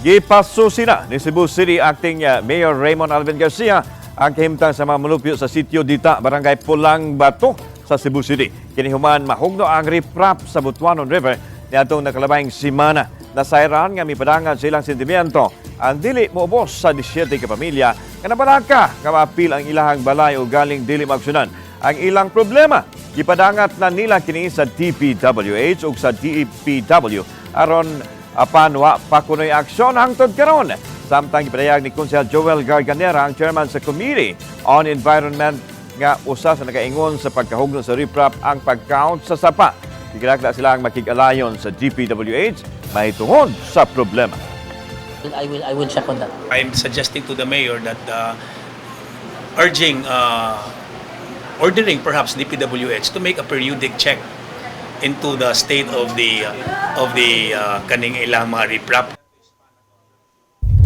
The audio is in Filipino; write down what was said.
Gipaso sina ni Cebu City Acting Mayor Raymond Alvin Garcia ang kahimtang sa mga manupyo sa sitio Dita, Barangay Pulang Bato sa Cebu City. Kinihuman mahugno ang riprap sa Butuanon River niadtong nakalabayng semana. Nasayran nga mipadangan silang sentimiento ang dili moubos sa 17 ka pamilya nga nabalaka nga maapil ang ilahang balay o galing dili maaksyonan ang ilang problema. Gipadangat na nila kini sa DPWH ug sa DPW aron apan wa pa kunoy aksyon hangtod karon. Samtang ipinayag ni Konsehal Joel Garganera, ang chairman sa Committee on Environment, nga usa sa nakaingon sa pagkahugno sa riprap ang pag-count sa sapa. Iginakda sila ang makig-alayon sa DPWH mahitungod sa problema. I will check on that. I'm suggesting to the mayor that ordering perhaps DPWH to make a periodic check into the state of the kaning ilang mga riprap.